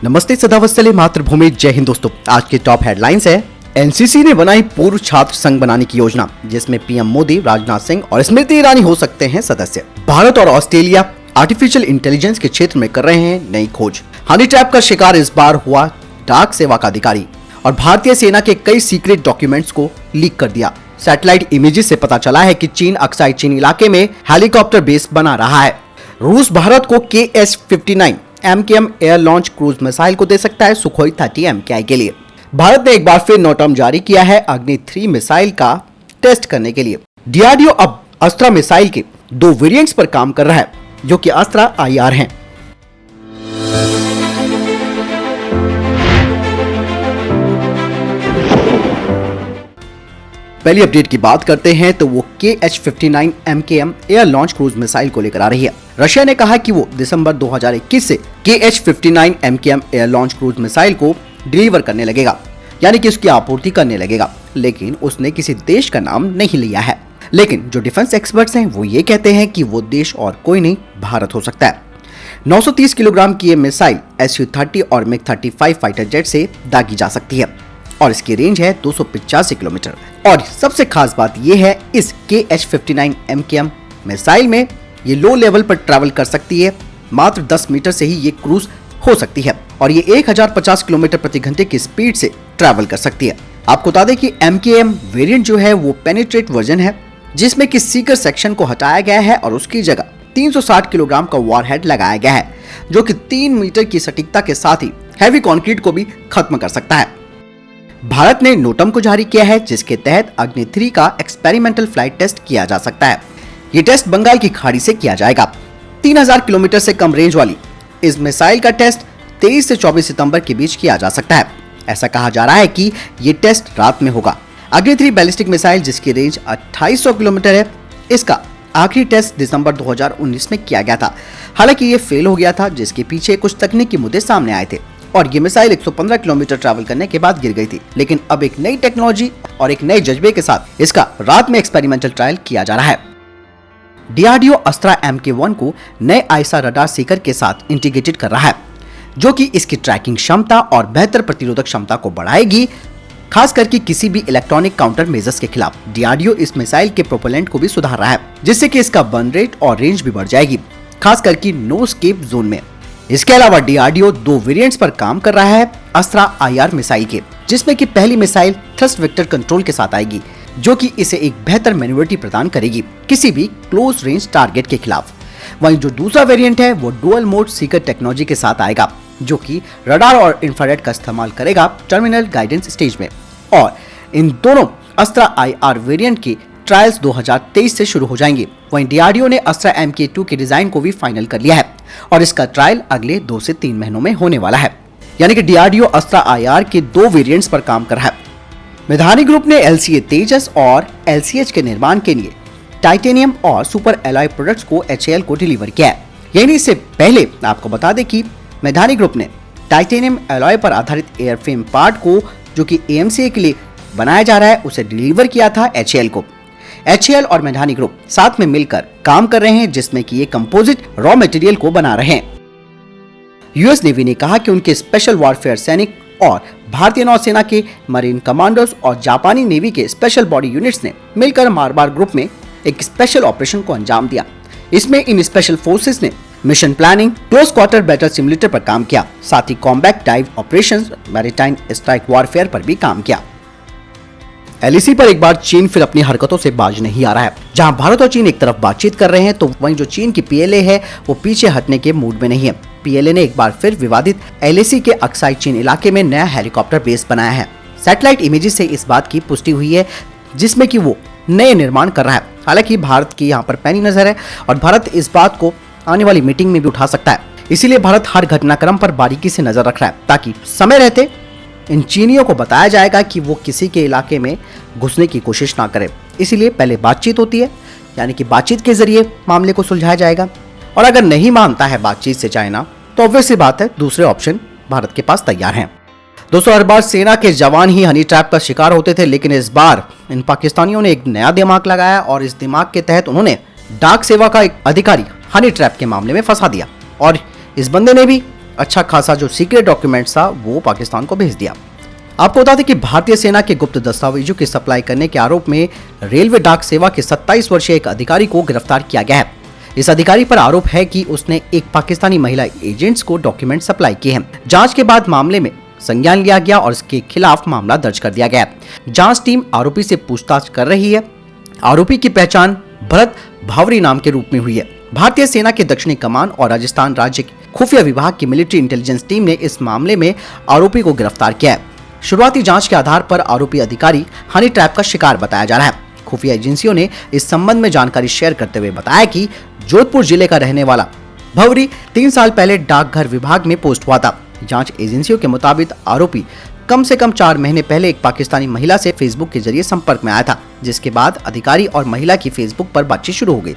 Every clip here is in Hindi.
नमस्ते सदावत्सले मातृभूमि, जय हिंद दोस्तों। आज के टॉप हेडलाइंस है। एनसीसी ने बनाई पूर्व छात्र संघ बनाने की योजना, जिसमें पीएम मोदी, राजनाथ सिंह और स्मृति ईरानी हो सकते हैं सदस्य। भारत और ऑस्ट्रेलिया आर्टिफिशियल इंटेलिजेंस के क्षेत्र में कर रहे हैं नई खोज। हनी ट्रैप का शिकार इस बार हुआ डाक सेवा का अधिकारी, और भारतीय सेना के कई सीक्रेट डॉक्यूमेंट्स को लीक कर दिया। सैटेलाइट इमेजेस से पता चला है कि चीन अक्साई चीन इलाके में हेलीकॉप्टर बेस बना रहा है। रूस भारत को KH-59 MKM air launch cruise missile को दे सकता है सुखोई 30 MKI के लिए। भारत ने एक बार फिर नोटम जारी किया है अग्नि 3 मिसाइल का टेस्ट करने के लिए। डीआरडीओ अब अस्त्रा मिसाइल के 2 वेरिएंट्स पर काम कर रहा है, जो कि अस्त्रा IR हैं। पहली अपडेट की बात करते हैं तो वो KH-59 MKM air launch cruise missile को लेकर आ रही है। रशिया ने कहा कि वो दिसंबर 2021 से KH-59 MKM air launch cruise missile को डिलीवर करने लगेगा, यानी कि उसकी आपूर्ति करने लगेगा, लेकिन उसने किसी देश का नाम नहीं लिया है। लेकिन जो डिफेंस एक्सपर्ट्स हैं वो ये कहते हैं कि वो देश और कोई नहीं, भारत हो सकता है। 930 किलोग्राम की ये मिसाइल Su-30 और MiG-35 फाइटर जेट से दागी जा सकती है और इसकी रेंज है 285 किलोमीटर। और सबसे खास बात यह है, इस KH-59 MKM मिसाइल में ये लो लेवल पर ट्रैवल कर सकती है। मात्र 10 मीटर से ही ये क्रूज हो सकती है और ये 1050 किलोमीटर प्रति घंटे की स्पीड से ट्रैवल कर सकती है। आपको बता दें कि MKM वेरिएंट जो है वो पेनिट्रेट वर्जन है, जिसमें कि सीकर सेक्शन को हटाया गया है और उसकी जगह 360 किलोग्राम का वॉरहेड लगाया गया है, जो कि 3 मीटर की सटीकता के साथ ही हैवी कंक्रीट को भी खत्म कर सकता है। भारत ने नोटम को जारी किया है, जिसके तहत अग्नि 3 का एक्सपेरिमेंटल फ्लाइट टेस्ट किया जा सकता है। ये टेस्ट बंगाल की खाड़ी से किया जाएगा। 3000 किलोमीटर से कम रेंज वाली इस मिसाइल का टेस्ट 23 से 24 सितंबर के बीच किया जा सकता है। ऐसा कहा जा रहा है कि ये टेस्ट रात में होगा। अग्नि 3 बैलिस्टिक मिसाइल, जिसकी रेंज 2800 किलोमीटर है, इसका आखिरी टेस्ट दिसंबर 2019 में किया गया था। हालांकि ये फेल हो गया था, जिसके पीछे कुछ तकनीकी मुद्दे सामने आए थे और ये मिसाइल 115 किलोमीटर ट्रैवल करने के बाद गिर गई थी। लेकिन अब एक नई टेक्नोलॉजी और एक नए जज्बे के साथ इसका रात में एक्सपेरिमेंटल ट्रायल किया जा रहा है। डीआरडीओ अस्त्रा MK1 को नए आईसा रडार सीकर के साथ इंटीग्रेटेड कर रहा है, जो कि इसकी ट्रैकिंग क्षमता और बेहतर प्रतिरोधक क्षमता को बढ़ाएगी, खास करके किसी भी इलेक्ट्रॉनिक काउंटर मेजर्स के खिलाफ। डीआरडीओ इस मिसाइल के प्रोपेलेंट को भी सुधार रहा है, जिससे कि इसका बर्न रेट और रेंज भी बढ़ जाएगी, खास करके नो एस्केप जोन में। इसके अलावा डीआरडीओ 2 वेरिएंट्स पर काम कर रहा है अस्त्रा IR मिसाइल के, जिसमें कि पहली मिसाइल थ्रस्ट वेक्टर कंट्रोल के साथ आएगी, जो कि इसे एक बेहतर मैन्युवरिटी प्रदान करेगी किसी भी क्लोज रेंज टारगेट के खिलाफ। वहीं जो दूसरा वेरिएंट है वो डुअल मोड सीकर टेक्नोलॉजी के साथ आएगा, जो कि रडार और इंफ्रारेड का इस्तेमाल करेगा टर्मिनल गाइडेंस स्टेज में। और इन दोनों अस्त्रा IR वेरिएंट की ट्रायल्स 2023 से शुरू हो जाएंगी। वहीं डीआरडीओ ने अस्त्रा MK2 के डिजाइन को भी फाइनल कर लिया है और इसका ट्रायल अगले 2 से 3 महीनों में होने वाला है। यानी कि डीआरडीओ अस्त्रा IR के 2 वेरिएंट्स पर काम कर रहा है। मेधानी ग्रुप ने LCA तेजस और LCH के निर्माण के लिए टाइटेनियम और सुपर एलॉय प्रोडक्ट्स को HAL को डिलीवर किया है। यानी इससे पहले आपको बता दें कि मेधानी ग्रुप ने टाइटेनियम एलॉय पर आधारित एयरफ्रेम पार्ट को, जो कि AMCA के लिए बनाया जा रहा है, उसे डिलीवर किया था HAL को। HAL और मेधानी ग्रुप साथ में मिलकर काम कर रहे हैं, जिसमें कि ये कंपोजिट रॉ मटेरियल को बना रहे हैं। यूएस नेवी ने कहा कि उनके स्पेशल वॉरफेयर सैनिक और भारतीय नौसेना के मरीन कमांडोज और जापानी नेवी के स्पेशल बॉडी यूनिट्स ने मिलकर मारबार ग्रुप में एक स्पेशल ऑपरेशन को अंजाम दिया। इसमें इन स्पेशल फोर्सेस ने mission planning, close quarter battle simulator पर काम किया, साथ ही combat dive operations, maritime strike warfare पर भी काम किया। LAC पर एक बार चीन फिर अपनी हरकतों से बाज नहीं आ रहा है। जहां भारत और चीन एक तरफ बातचीत कर रहे हैं, तो वहीं जो चीन की PLA है वो पीछे हटने के मूड में नहीं है। PLA ने एक बार फिर विवादित LAC के अक्साई चीन इलाके में नया हेलीकॉप्टर बेस बनाया है। सैटेलाइट इमेजेस से इस बात की पुष्टि हुई है, जिसमें कि वो नए निर्माण कर रहा है। हालांकि भारत की यहाँ पर पैनी नजर है और भारत इस बात को आने वाली मीटिंग में भी उठा सकता है। इसीलिए भारत हर घटनाक्रम पर बारीकी से नजर रख रहा है, ताकि समय रहते इन चीनियों को बताया जाएगा कि वो किसी के इलाके में घुसने की कोशिश ना करें। इसीलिए पहले बातचीत होती है, यानी कि बातचीत के जरिए मामले को सुलझाया जाएगा। और अगर नहीं मानता है बातचीत से चाइना, तो ऑब्वियस सी बात है दूसरे ऑप्शन भारत के पास तैयार हैं। दोस्तों, हर बार सेना के जवान ही हनी ट्रैप का शिकार होते थे, लेकिन इस बार इन पाकिस्तानियों ने एक नया दिमाग लगाया और इस दिमाग के तहत उन्होंने डाक सेवा का एक अधिकारी हनी ट्रैप के मामले में फंसा दिया। और इस बंदे ने भी अच्छा खासा जो सीक्रेट डॉक्यूमेंट्स था वो पाकिस्तान को भेज दिया। आपको बता दें कि भारतीय सेना के गुप्त दस्तावेजों की सप्लाई करने के आरोप में रेलवे डाक सेवा के 27 वर्षीय एक अधिकारी को गिरफ्तार किया गया है। इस अधिकारी पर आरोप है कि उसने एक पाकिस्तानी महिला एजेंट्स को डॉक्यूमेंट सप्लाई किए हैं। जांच के बाद मामले में संज्ञान लिया गया और इसके खिलाफ मामला दर्ज कर दिया गया। जांच टीम आरोपी से पूछताछ कर रही है। आरोपी की पहचान भरत भावरी नाम के रूप में हुई है। भारतीय सेना के दक्षिणी कमान और राजस्थान राज्य खुफिया विभाग की मिलिट्री इंटेलिजेंस टीम ने इस मामले में आरोपी को गिरफ्तार किया है। शुरुआती जांच के आधार पर आरोपी अधिकारी हनी ट्रैप का शिकार बताया जा रहा है। खुफिया एजेंसियों ने इस संबंध में जानकारी शेयर करते हुए बताया कि जोधपुर जिले का रहने वाला भवरी 3 साल पहले डाकघर विभाग में पोस्ट हुआ था। जांच एजेंसियों के मुताबिक आरोपी कम से कम 4 महीने पहले एक पाकिस्तानी महिला से फेसबुक के जरिए संपर्क में आया था, जिसके बाद अधिकारी और महिला की फेसबुक पर बातचीत शुरू हो गई।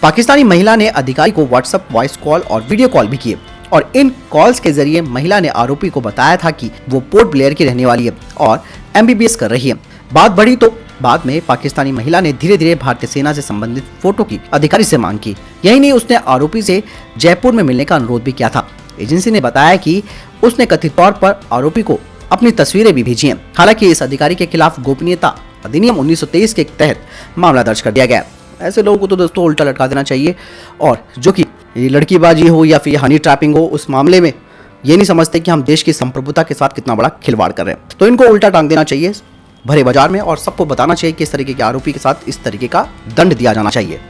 पाकिस्तानी महिला ने अधिकारी को व्हाट्सएप वॉइस कॉल और वीडियो कॉल भी किए और इन कॉल्स के जरिए महिला ने आरोपी को बताया था कि वो पोर्ट ब्लेयर की रहने वाली है और MBBS कर रही है। बात बढ़ी तो बाद में पाकिस्तानी महिला ने धीरे धीरे भारतीय सेना से संबंधित फोटो की अधिकारी से मांग की। यही नहीं, उसने आरोपी से जयपुर में मिलने का अनुरोध भी किया था। एजेंसी ने बताया कि उसने कथित तौर पर आरोपी को अपनी तस्वीरें भी भेजी हैं। हालांकि इस अधिकारी के खिलाफ गोपनीयता अधिनियम 1923 के तहत मामला दर्ज कर दिया गया। ऐसे लोगों को तो दोस्तों उल्टा लटका देना चाहिए, और जो कि लड़कीबाजी हो या फिर हनी ट्रैपिंग हो, उस मामले में ये नहीं समझते कि हम देश की संप्रभुता के साथ कितना बड़ा खिलवाड़ कर रहे हैं। तो इनको उल्टा टांग देना चाहिए भरे बाजार में और सबको बताना चाहिए कि इस तरीके के आरोपी के साथ इस तरीके का दंड दिया जाना चाहिए।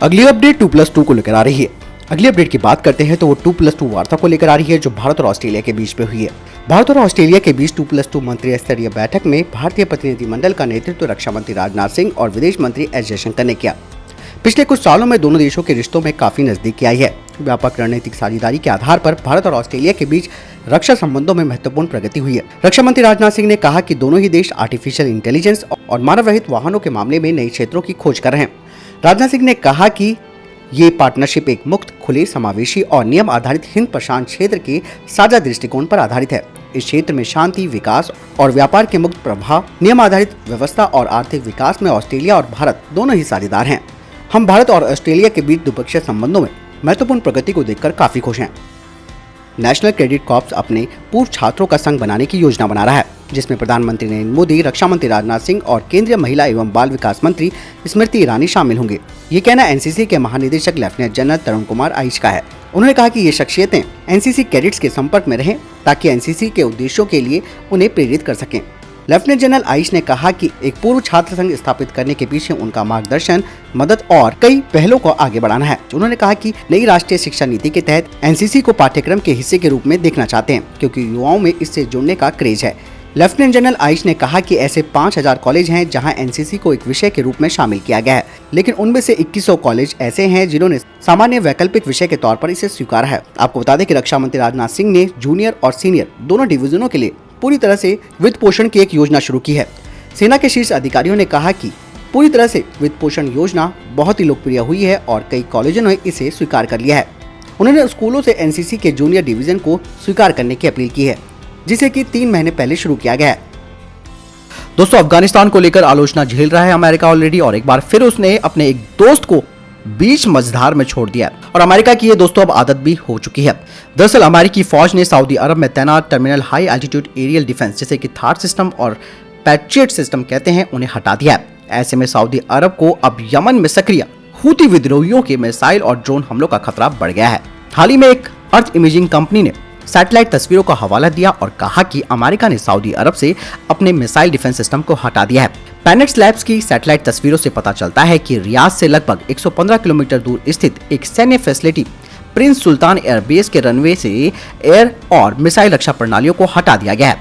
अगली अपडेट 2+2 को लेकर आ रही है। अगली अपडेट की बात करते हैं तो वो 2+2 वार्ता को लेकर आ रही है जो भारत और ऑस्ट्रेलिया के बीच में हुई है। भारत और ऑस्ट्रेलिया के बीच 2+2 मंत्री स्तरीय बैठक में भारतीय प्रतिनिधिमंडल का नेतृत्व रक्षा मंत्री राजनाथ सिंह और विदेश मंत्री एस जयशंकर ने किया। पिछले कुछ सालों में दोनों देशों के रिश्तों में काफी नजदीकी आई है। व्यापक रणनीतिक साझेदारी के आधार पर भारत और ऑस्ट्रेलिया के बीच रक्षा संबंधों में महत्वपूर्ण प्रगति हुई है। रक्षा मंत्री राजनाथ सिंह ने कहा कि दोनों ही देश आर्टिफिशियल इंटेलिजेंस और मानव रहित वाहनों के मामले में नए क्षेत्रों की खोज कर रहे हैं। राजनाथ सिंह ने कहा कि ये पार्टनरशिप एक मुक्त, खुले, समावेशी और नियम आधारित हिंद प्रशांत क्षेत्र के साझा दृष्टिकोण पर आधारित है। इस क्षेत्र में शांति, विकास और व्यापार के मुक्त प्रवाह, नियम आधारित व्यवस्था और आर्थिक विकास में ऑस्ट्रेलिया और भारत दोनों ही साझेदार हैं। हम भारत और ऑस्ट्रेलिया के बीच द्विपक्षीय संबंधों में महत्वपूर्ण प्रगति को देखकर काफी खुश हैं। नेशनल क्रेडिट कॉर्प्स अपने पूर्व छात्रों का संघ बनाने की योजना बना रहा है, जिसमें प्रधानमंत्री नरेंद्र मोदी, रक्षा मंत्री राजनाथ सिंह और केंद्रीय महिला एवं बाल विकास मंत्री स्मृति ईरानी शामिल होंगे। ये कहना एनसीसी के महानिदेशक लेफ्टिनेंट जनरल तरुण कुमार आइश का है। उन्होंने कहा कि ये शख्सियतें एनसीसी कैडेट्स के संपर्क में रहें ताकि एनसीसी के उद्देश्यों के लिए उन्हें प्रेरित कर सकें। लेफ्टिनेंट जनरल आइश ने कहा कि एक पूर्व छात्र संघ स्थापित करने के पीछे उनका मार्गदर्शन, मदद और कई पहलों को आगे बढ़ाना है। उन्होंने कहा कि नई राष्ट्रीय शिक्षा नीति के तहत एनसीसी को पाठ्यक्रम के हिस्से के रूप में देखना चाहते हैं, क्योंकि युवाओं में इससे जुड़ने का क्रेज है। लेफ्टिनेंट जनरल आइश ने कहा कि ऐसे 5000 कॉलेज हैं जहां एनसीसी को एक विषय के रूप में शामिल किया गया है, लेकिन उनमें से 2100 कॉलेज ऐसे हैं जिन्होंने सामान्य वैकल्पिक विषय के तौर पर इसे स्वीकारा है। आपको बता दें कि रक्षा मंत्री राजनाथ सिंह ने जूनियर और सीनियर दोनों डिवीजनों के लिए पूरी तरह से वित्त पोषण की एक योजना शुरू की है। सेना के शीर्ष अधिकारियों ने कहा कि पूरी तरह से वित्त पोषण योजना बहुत ही लोकप्रिय हुई है और कई कॉलेजों ने इसे स्वीकार कर लिया है। उन्होंने स्कूलों से एनसीसी के जूनियर डिवीजन को स्वीकार करने की अपील की है, जिसे कि 3 महीने पहले शुरू किया गया है। दोस्तों, अफगानिस्तान को लेकर आलोचना झेल रहा है अमेरिका ऑलरेडी, और एक बार फिर उसने अपने एक दोस्त को बीच मझधार में छोड़ दिया और अमेरिका की ये दोस्तों अब आदत भी हो चुकी है। दरअसल अमेरिकी फौज ने सऊदी अरब में तैनात terminal high altitude aerial defence, जैसे कि थार सिस्टम और पैट्रियट सिस्टम कहते हैं, उन्हें हटा दिया है। ऐसे में सऊदी अरब को अब यमन में सक्रिय हूती विद्रोहियों के मिसाइल और ड्रोन हमलों का खतरा बढ़ गया है। हाल ही में एक अर्थ इमेजिंग कंपनी ने सैटेलाइट तस्वीरों का हवाला दिया और कहा कि अमेरिका ने सऊदी अरब से अपने मिसाइल डिफेंस सिस्टम को हटा दिया है। पैनेट्स लैब्स की सैटेलाइट तस्वीरों से पता चलता है कि रियाद से लगभग 115 किलोमीटर दूर स्थित एक सैन्य फैसिलिटी प्रिंस सुल्तान एयरबेस के रनवे से एयर और मिसाइल रक्षा प्रणालियों को हटा दिया गया है।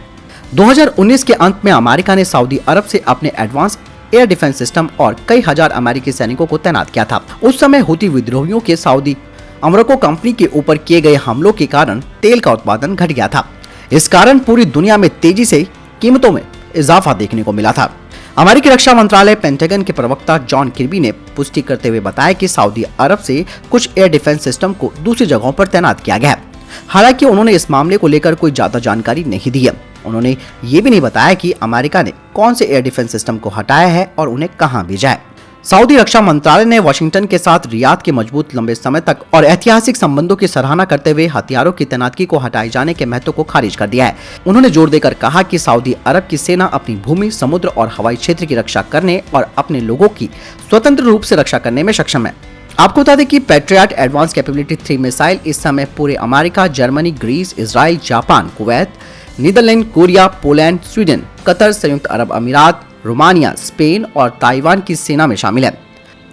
2019 के अंत में अमेरिका ने सऊदी अरब से अपने एडवांस एयर डिफेंस सिस्टम और कई हजार अमेरिकी सैनिकों को तैनात किया था। उस समय हूती विद्रोहियों के सऊदी अमरको कंपनी के ऊपर किए गए हमलों के कारण तेल का उत्पादन घट गया था। इस कारण पूरी दुनिया में तेजी से कीमतों में इजाफा देखने को मिला था। अमेरिकी रक्षा मंत्रालय पेंटागन के प्रवक्ता जॉन किर्बी ने पुष्टि करते हुए बताया कि सऊदी अरब से कुछ एयर डिफेंस सिस्टम को दूसरी जगहों पर तैनात किया गया है। हालांकि उन्होंने इस मामले को लेकर कोई ज्यादा जानकारी नहीं दी है। उन्होंने ये भी नहीं बताया कि अमेरिका ने कौन से एयर डिफेंस सिस्टम को हटाया है और उन्हें कहां भेजा है। सऊदी रक्षा मंत्रालय ने वाशिंगटन के साथ रियाद के मजबूत लंबे समय तक और ऐतिहासिक संबंधों की सराहना करते हुए हथियारों की तैनाती को हटाए जाने के महत्व को खारिज कर दिया है। उन्होंने जोर देकर कहा कि सऊदी अरब की सेना अपनी भूमि, समुद्र और हवाई क्षेत्र की रक्षा करने और अपने लोगों की स्वतंत्र रूप से रक्षा करने में सक्षम है। आपको बता दें कि पैट्रियट एडवांस कैपेबिलिटी 3 मिसाइल इस समय पूरे America, Germany, Greece, Israel, Japan, Kuwait, Netherland, Korea, Poland, Sweden, Qatar, संयुक्त अरब अमीरात, रोमानिया, स्पेन और ताइवान की सेना में शामिल है।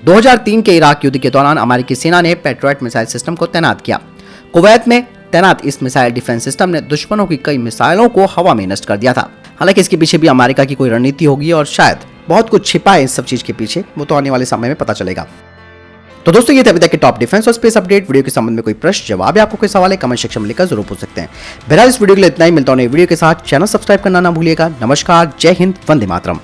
2003 के इराक युद्ध के दौरान अमेरिकी सेना ने पैट्रियट मिसाइल सिस्टम को तैनात किया। कुवैत में तैनात इस मिसाइल डिफेंस सिस्टम ने दुश्मनों की कई मिसाइलों को हवा में नष्ट कर दिया था। हालांकि इसके पीछे भी अमेरिका की कोई रणनीति होगी और शायद बहुत कुछ छिपा है इस सब चीज के पीछे, वो तो आने वाले समय में पता चलेगा। तो दोस्तों ये थे अभी तक के टॉप डिफेंस और स्पेस अपडेट। वीडियो के संबंध में कोई प्रश्न, जवाब या आपको कोई सवाल है, कमेंट सेक्शन में लिखकर जरूर पूछ सकते हैं। बहरहाल इस वीडियो के लिए इतना ही। मिलता हूं नई वीडियो के साथ। चैनल सब्सक्राइब करना ना भूलिएगा। नमस्कार, जय हिंद, वंदे मातरम।